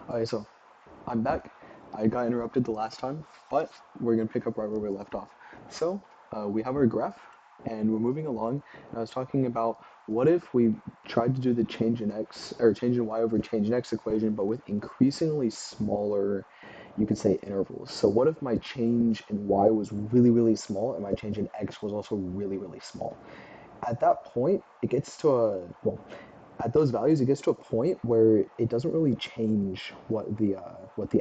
Alright, so I'm back. I got interrupted the last time, but we're gonna pick up right where we left off. So we have our graph, and we're moving along. And I was talking about what if we tried to do the change in x or change in y over change in x equation, but with increasingly smaller, you could say, intervals. So what if my change in y was really, really small, and my change in x was also really, really small? At that point, it gets to a well, at those values, it gets to a point where it doesn't really change what the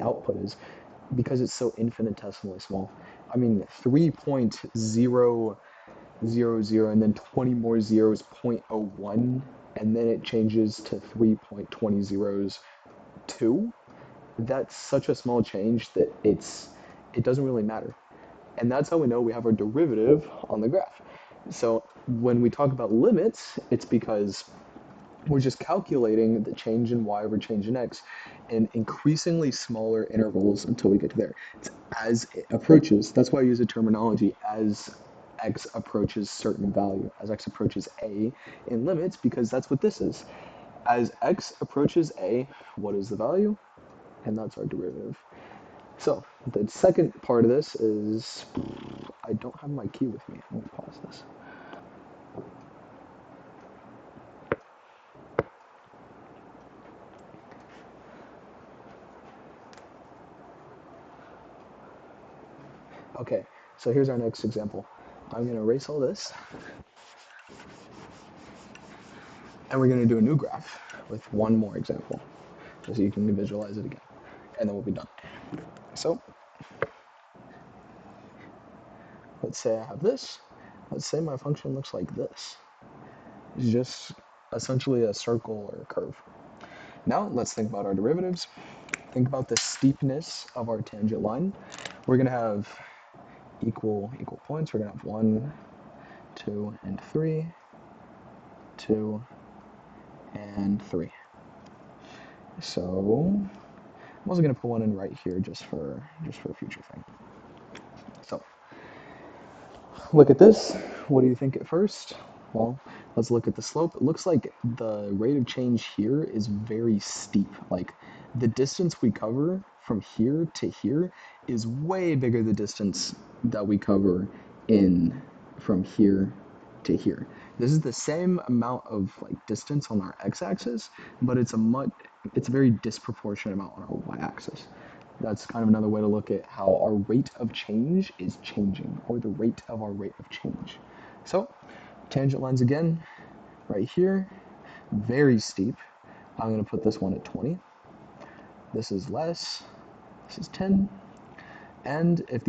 output is because it's so infinitesimally small. I mean, 3.000 and then 20 more zeros, 0.01, and then it changes to 3.20 zeros 2. That's such a small change that it doesn't really matter. And that's how we know we have our derivative on the graph. So when we talk about limits, it's because we're just calculating the change in y over change in x in increasingly smaller intervals until we get to there. It's as it approaches. That's why I use the terminology as x approaches certain value, as x approaches a in limits, because that's what this is. As x approaches a, what is the value? And that's our derivative. So the second part of this is, I don't have my key with me. I'm going to pause this. Okay, so here's our next example. I'm going to erase all this, and we're going to do a new graph with one more example, just so you can visualize it again, and then we'll be done. So, let's say I have this. Let's say my function looks like this. It's just essentially a circle or a curve. Now, let's think about our derivatives. Think about the steepness of our tangent line. We're going to have equal points. We're going to have 1, 2, and 3, 2, and 3. So I'm also going to put one in right here just for a future thing. So look at this. What do you think at first? Well, let's look at the slope. It looks like the rate of change here is very steep. Like the distance we cover from here to here is way bigger the distance that we cover in from here to here. This is the same amount of like distance on our x-axis, but it's a very disproportionate amount on our y-axis. That's kind of another way to look at how our rate of change is changing, or the rate of our rate of change. So, tangent lines again, right here, very steep. I'm going to put this one at 20. This is less. This is 10. And if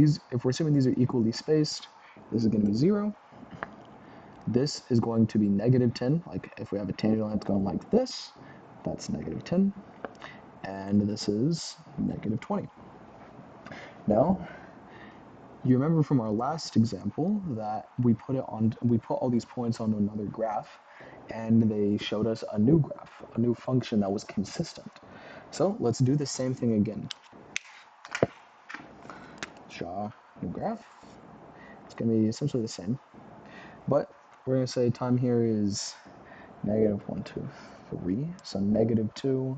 we're assuming these are equally spaced, this is going to be 0. This is going to be negative 10. Like if we have a tangent line that's going like this, that's negative 10. And this is negative 20. Now, you remember from our last example that we put all these points onto another graph, and they showed us a new graph, a new function that was consistent. So let's do the same thing again. Draw new graph. It's going to be essentially the same, but we're going to say time here is negative 1, 2, 3. So negative 2,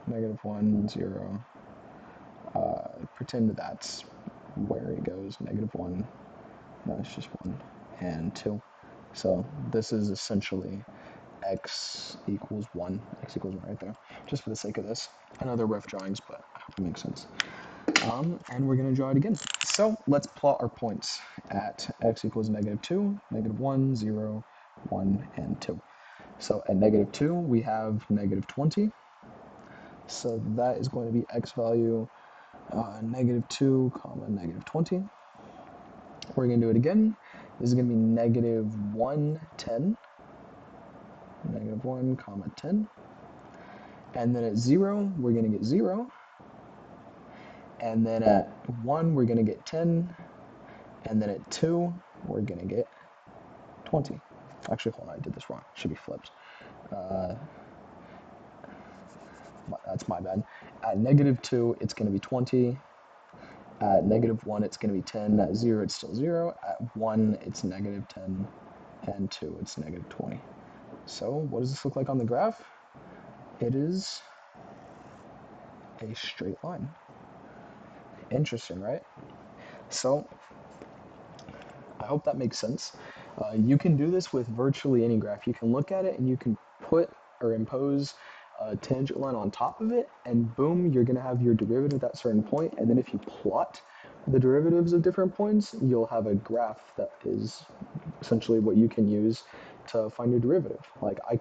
negative 1, 0. Pretend that's where it goes. Negative 1. No, it's just 1 and 2. So this is essentially x equals 1. X equals 1 right there. Just for the sake of this. I know they're rough drawings, but I hope it makes sense. And we're going to draw it again. So let's plot our points at x equals negative 2, negative 1, 0, 1, and 2. So at negative 2, we have negative 20. So that is going to be x value negative 2, comma, negative 20. We're going to do it again. This is going to be negative 1, 10. Negative 1, comma, 10. And then at 0, we're going to get 0. And then at 1, we're going to get 10. And then at 2, we're going to get 20. Actually, hold on, I did this wrong. It should be flipped. That's my bad. At negative 2, it's going to be 20. At negative 1, it's going to be 10. At 0, it's still 0. At 1, it's negative 10. And 2, it's negative 20. So what does this look like on the graph? It is a straight line. Interesting, right? So I hope that makes sense. You can do this with virtually any graph. You can look at it and you can put or impose a tangent line on top of it, and boom, you're going to have your derivative at that certain point. And then if you plot the derivatives of different points, you'll have a graph that is essentially what you can use to find your derivative. Like I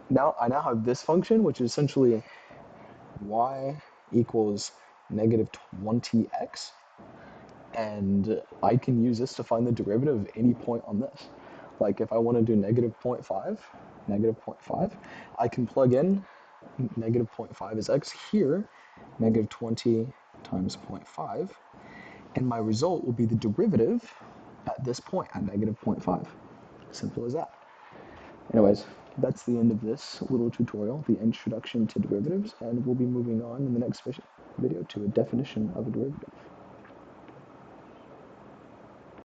now have this function, which is essentially y equals negative 20x, and I can use this to find the derivative of any point on this. Like if I want to do negative 0.5, I can plug in negative 0.5 is x here, negative 20 times 0.5, and my result will be the derivative at this point, at negative 0.5. Simple as that. Anyways, that's the end of this little tutorial, the introduction to derivatives, and we'll be moving on in the next video to a definition of a derivative.